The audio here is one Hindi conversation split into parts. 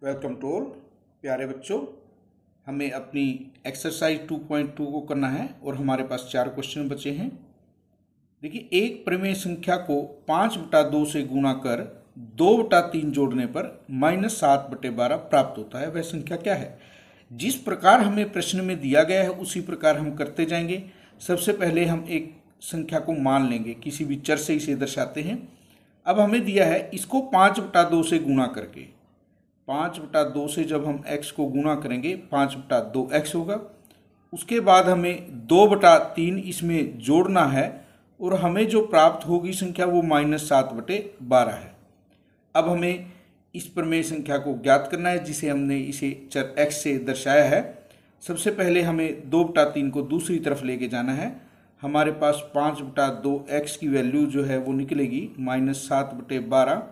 वेलकम टू ऑल प्यारे बच्चों। हमें अपनी एक्सरसाइज 2.2 को करना है और हमारे पास 4 क्वेश्चन बचे हैं। देखिए, एक परिमेय संख्या को 5/2 से गुणा कर 2/3 जोड़ने पर -7/12 प्राप्त होता है। वह संख्या क्या है? जिस प्रकार हमें प्रश्न में दिया गया है उसी प्रकार हम करते जाएंगे। सबसे पहले हम एक संख्या को मान लेंगे, किसी भी चर से इसे दर्शाते हैं। अब हमें दिया है इसको 5/2 से गुणा करके, 5/2 से जब हम x को गुणा करेंगे 5/2x होगा। उसके बाद हमें 2/3 इसमें जोड़ना है और हमें जो प्राप्त होगी संख्या वो -7/12 है। अब हमें इस प्रमेय संख्या को ज्ञात करना है जिसे हमने इसे चर x से दर्शाया है। सबसे पहले हमें 2/3 को दूसरी तरफ लेके जाना है। हमारे पास 5/2x की वैल्यू जो है वो निकलेगी -7/12।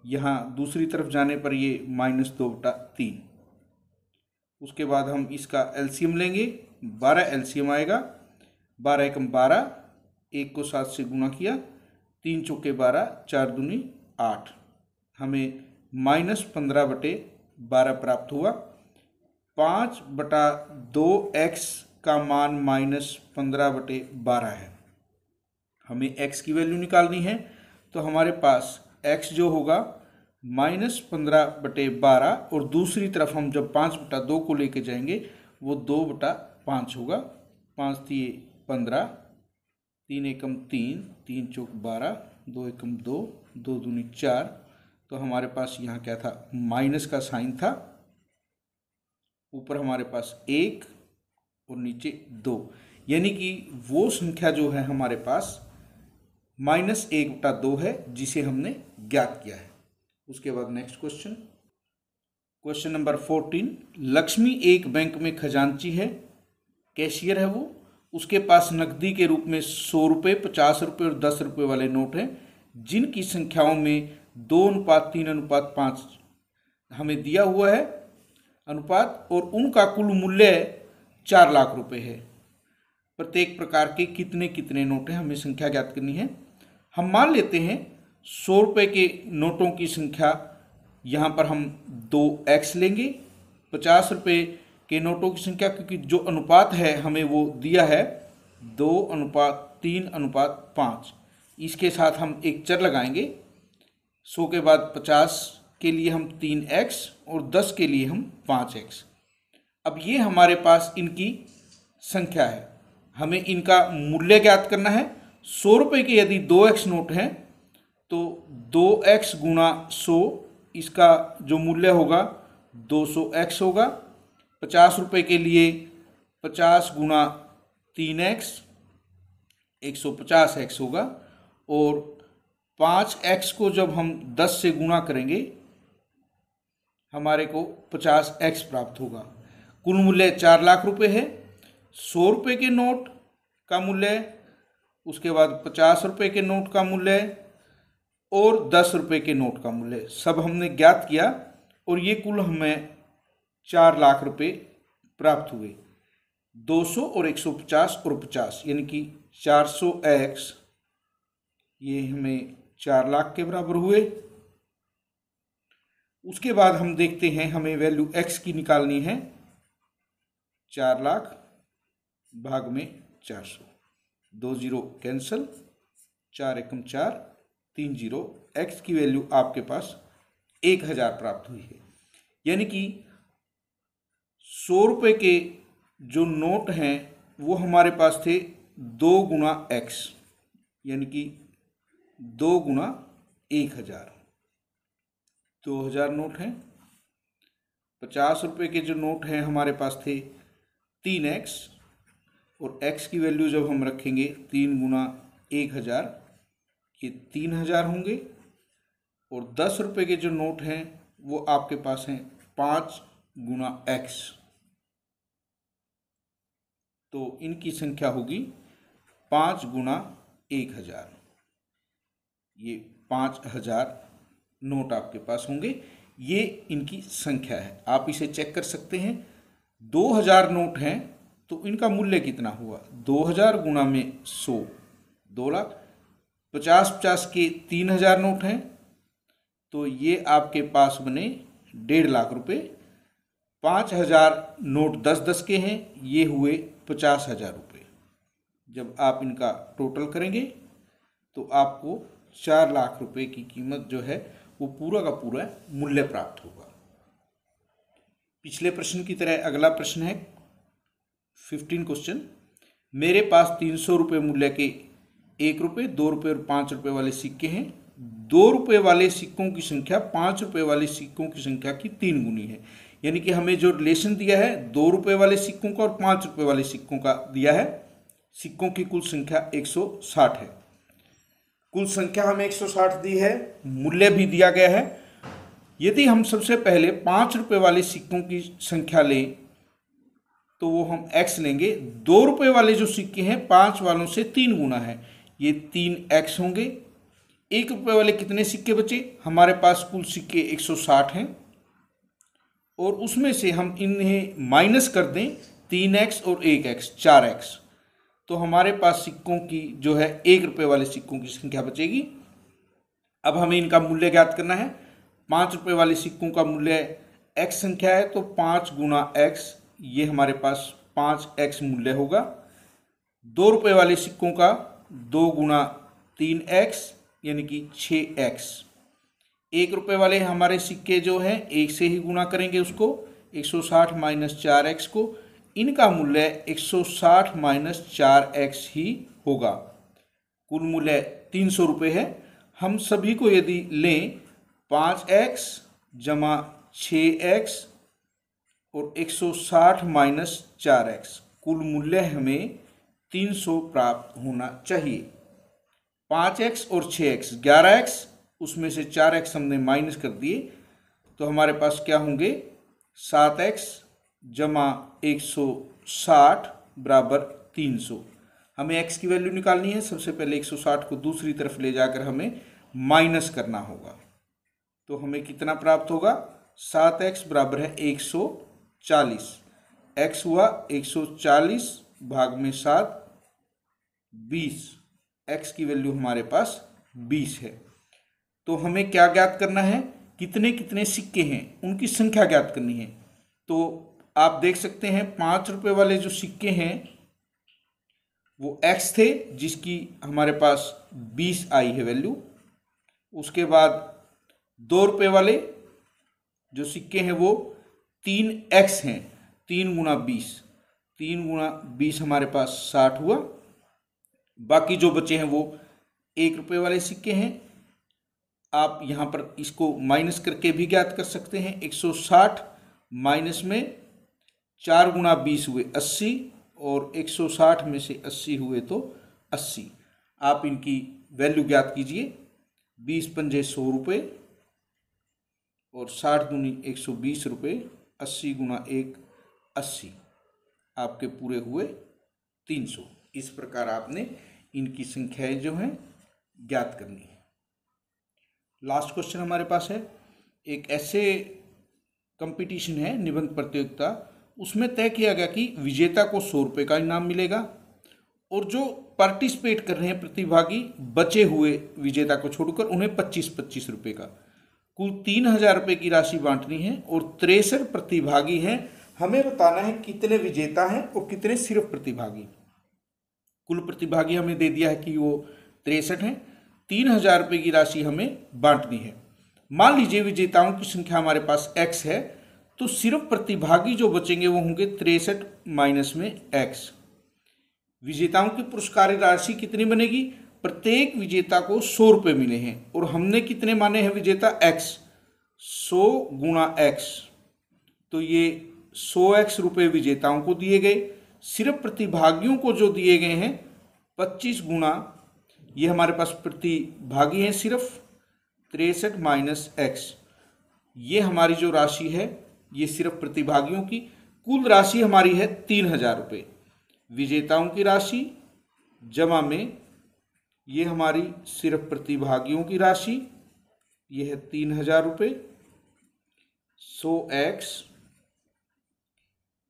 यहाँ दूसरी तरफ जाने पर ये -2/3। उसके बाद हम इसका एलसीएम लेंगे, 12 एलसीएम आएगा। 12 एकम 12, 1 को 7 से गुणा किया, 3 चौके 12, 4 दूनी 8, हमें -15/12 प्राप्त हुआ। 5/2x का मान -15/12 है। हमें x की वैल्यू निकालनी है, तो हमारे पास x जो होगा -15/12 और दूसरी तरफ हम जब 5/2 को लेके जाएंगे वो 2/5 होगा। 5 तिये 15, 3 एकम 3, 3 चौक 12, 2 एकम 2, 2 दूनी 4। तो हमारे पास यहाँ क्या था? माइनस का साइन था। ऊपर हमारे पास 1 और नीचे 2, यानी कि वो संख्या जो है हमारे पास -1/2 है जिसे हमने ज्ञात किया है। उसके बाद नेक्स्ट क्वेश्चन नंबर 14। लक्ष्मी एक बैंक में खजांची है, कैशियर है वो। उसके पास नकदी के रूप में 100 रुपये, 50 रुपये और 10 रुपये वाले नोट हैं, जिनकी संख्याओं में 2:3:5 हमें दिया हुआ है अनुपात, और उनका कुल मूल्य 4 लाख रुपए है। प्रत्येक प्रकार के कितने कितने नोट हैं, हमें संख्या ज्ञात करनी है। हम मान लेते हैं 100 रुपये के नोटों की संख्या, यहाँ पर हम 2x लेंगे। 50 रुपये के नोटों की संख्या, क्योंकि जो अनुपात है हमें वो दिया है 2:3:5, इसके साथ हम एक चर लगाएंगे। 100 के बाद 50 के लिए हम 3x और 10 के लिए हम 5x। अब ये हमारे पास इनकी संख्या है, हमें इनका मूल्य ज्ञात करना है। 100 रुपये के यदि 2x नोट हैं तो 2x गुणा 100, इसका जो मूल्य होगा 200x होगा। 50 रुपये के लिए 50 गुणा 3x 150x होगा, और 5x को जब हम 10 से गुणा करेंगे हमारे को 50x प्राप्त होगा। कुल मूल्य 4 लाख रुपए है। 100 रुपये के नोट का मूल्य, उसके बाद 50 रुपये के नोट का मूल्य और 10 रुपये के नोट का मूल्य सब हमने ज्ञात किया, और ये कुल हमें 4 लाख रुपए प्राप्त हुए। 200 और 150 और 50 यानी कि 400x, ये हमें 4 लाख के बराबर हुए। उसके बाद हम देखते हैं, हमें वैल्यू x की निकालनी है। 4 लाख भाग में 400, 2 जीरो कैंसल, 4 एकम 4, 3 जीरो। x की वैल्यू आपके पास 1000 प्राप्त हुई है। यानी कि 100 रुपये के जो नोट हैं वो हमारे पास थे 2 गुणा x, यानी कि 2 गुणा 1000, 2000 नोट हैं। 50 रुपये के जो नोट हैं हमारे पास थे 3x, और x की वैल्यू जब हम रखेंगे 3 गुणा 1000, ये 3000 होंगे। और 10 रुपये के जो नोट हैं वो आपके पास हैं 5 गुणा x, तो इनकी संख्या होगी 5 गुणा 1000, ये 5000 नोट आपके पास होंगे। ये इनकी संख्या है, आप इसे चेक कर सकते हैं। 2000 नोट हैं तो इनका मूल्य कितना हुआ? 2000 गुणा में 100, 2 लाख। 50 के 3000 नोट हैं तो ये आपके पास बने 1.5 लाख रुपये। 5,000 नोट 10-10 के हैं, ये हुए 50,000 रुपये। जब आप इनका टोटल करेंगे तो आपको 4 लाख रुपए की कीमत जो है वो पूरा का पूरा मूल्य प्राप्त होगा। पिछले प्रश्न की तरह अगला प्रश्न है 15 क्वेश्चन। मेरे पास 300 रुपये मूल्य के 1 रुपये, 2 रुपये और 5 रुपये वाले सिक्के हैं। 2 रुपये वाले सिक्कों की संख्या 5 रुपये वाले सिक्कों की संख्या की 3 गुनी है। यानी कि हमें जो रिलेशन दिया है 2 रुपये वाले सिक्कों का और 5 रुपये वाले सिक्कों का दिया है। सिक्कों की कुल संख्या 160 है। कुल संख्या हमें 160 दी है, मूल्य भी दिया गया है। यदि हम सबसे पहले 5 रुपये वाले सिक्कों की संख्या लें तो वो हम x लेंगे। 2 रुपये वाले जो सिक्के हैं 5 वालों से 3 गुना है, ये 3x होंगे। 1 रुपये वाले कितने सिक्के बचे? हमारे पास कुल सिक्के 160 हैं और उसमें से हम इन्हें माइनस कर दें 3x और 1x 4x, तो हमारे पास सिक्कों की जो है 1 रुपये वाले सिक्कों की संख्या बचेगी। अब हमें इनका मूल्य ज्ञात करना है। 5 रुपये वाले सिक्कों का मूल्य x संख्या है तो 5 गुना x, ये हमारे पास 5x मूल्य होगा। 2 रुपये वाले सिक्कों का 2 गुना 3x यानी कि 6x। 1 रुपये वाले हमारे सिक्के जो हैं 1 से ही गुना करेंगे उसको, 160 माइनस 4x को, इनका मूल्य 160 माइनस 4x ही होगा। कुल मूल्य 300 रुपये है। हम सभी को यदि लें 5x जमा 6x और 160 माइनस 4x, कुल मूल्य हमें 300 प्राप्त होना चाहिए। 5x और 6x 11x, उसमें से 4x हमने माइनस कर दिए तो हमारे पास क्या होंगे 7x जमा 160 बराबर 300। हमें x की वैल्यू निकालनी है। सबसे पहले 160 को दूसरी तरफ ले जाकर हमें माइनस करना होगा, तो हमें कितना प्राप्त होगा 7x बराबर है 140। x हुआ 140 भाग में 7 20, x की वैल्यू हमारे पास 20 है। तो हमें क्या ज्ञात करना है, कितने कितने सिक्के हैं उनकी संख्या ज्ञात करनी है। तो आप देख सकते हैं 5 रुपये वाले जो सिक्के हैं वो x थे, जिसकी हमारे पास 20 आई है वैल्यू। उसके बाद 2 रुपये वाले जो सिक्के हैं वो 3x हैं, 3 गुना 20, 3 गुना 20 हमारे पास 60 हुआ। बाकी जो बचे हैं वो 1 रुपये वाले सिक्के हैं। आप यहाँ पर इसको माइनस करके भी ज्ञात कर सकते हैं। 160 माइनस में 4 गुना 20 हुए 80 और 160 में से 80 हुए तो 80। आप इनकी वैल्यू ज्ञात कीजिए। 20 पंजे 100 रुपये और 60 दूनी 120 रुपये, 80 गुना 1 80, आपके पूरे हुए 300। इस प्रकार आपने इनकी संख्याएं जो हैं ज्ञात करनी है। लास्ट क्वेश्चन हमारे पास है, एक ऐसे कंपटीशन है निबंध प्रतियोगिता, उसमें तय किया गया कि विजेता को 100 रुपये का इनाम मिलेगा और जो पार्टिसिपेट कर रहे हैं प्रतिभागी बचे हुए विजेता को छोड़कर उन्हें 25-25 रुपये का कुल 3,000 रुपये की राशि बांटनी है और 63 प्रतिभागी हैं। हमें बताना है कितने विजेता हैं और कितने सिर्फ प्रतिभागी। कुल प्रतिभागी हमें दे दिया है कि वो 63 हैं। 3,000 रुपये की राशि हमें बांटनी है। मान लीजिए विजेताओं की संख्या हमारे पास x है, तो सिर्फ प्रतिभागी जो बचेंगे वो होंगे 63 माइनस में x। विजेताओं की पुरस्कार राशि कितनी बनेगी? प्रत्येक विजेता को 100 रुपये मिले हैं और हमने कितने माने हैं विजेता x, 100 गुना x, तो ये 100x रुपये विजेताओं को दिए गए। सिर्फ प्रतिभागियों को जो दिए गए हैं 25 गुना, ये हमारे पास प्रतिभागी हैं सिर्फ 63 माइनस x, ये हमारी जो राशि है ये सिर्फ प्रतिभागियों की। कुल राशि हमारी है 3,000 रुपये। विजेताओं की राशि जमा में ये हमारी सिर्फ प्रतिभागियों की राशि, ये है 3,000 रुपये। 100x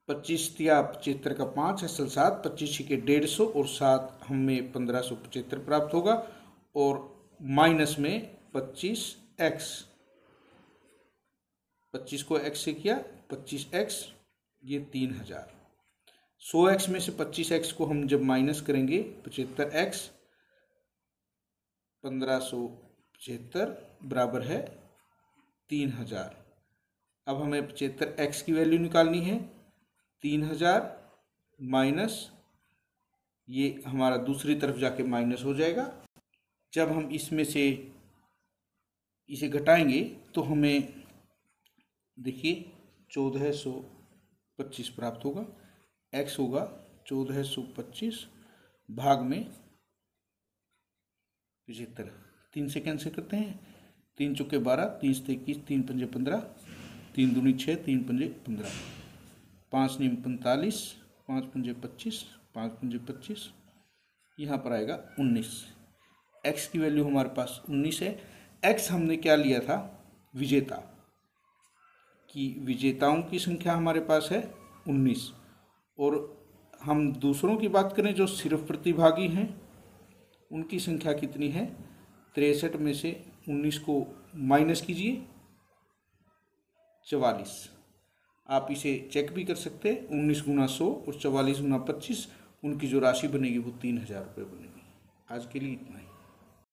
25 तिया 75 का 5 असल 7, 25 के 150 और 7 हमें 1575 प्राप्त होगा और माइनस में 25x 25 को x से किया, 25x, ये 3000। 100x में से 25x को हम जब माइनस करेंगे, 75x 1575 बराबर है 3000। अब हमें 75x की वैल्यू निकालनी है। 3000 माइनस, ये हमारा दूसरी तरफ जाके माइनस हो जाएगा। जब हम इसमें से इसे घटाएंगे तो हमें देखिए 1425 प्राप्त होगा। x होगा 1425 भाग में 75। 3 से कैंसिल करते हैं, 3 चौके 12, 3 से 21, 3 पंजे 15, 3 दूनी 6, 3 पंजे 15, 5 नीम 45, 5 पंजे 25, 5 पंजे 25, यहाँ पर आएगा 19। x की वैल्यू हमारे पास 19 है। x हमने क्या लिया था, विजेता की, विजेताओं की संख्या हमारे पास है 19। और हम दूसरों की बात करें जो सिर्फ प्रतिभागी हैं, उनकी संख्या कितनी है, 63 में से 19 को माइनस कीजिए, 44। आप इसे चेक भी कर सकते हैं, 19 गुना 100 और 44 गुना 25, उनकी जो राशि बनेगी वो 3000 रुपये बनेगी। आज के लिए इतना ही।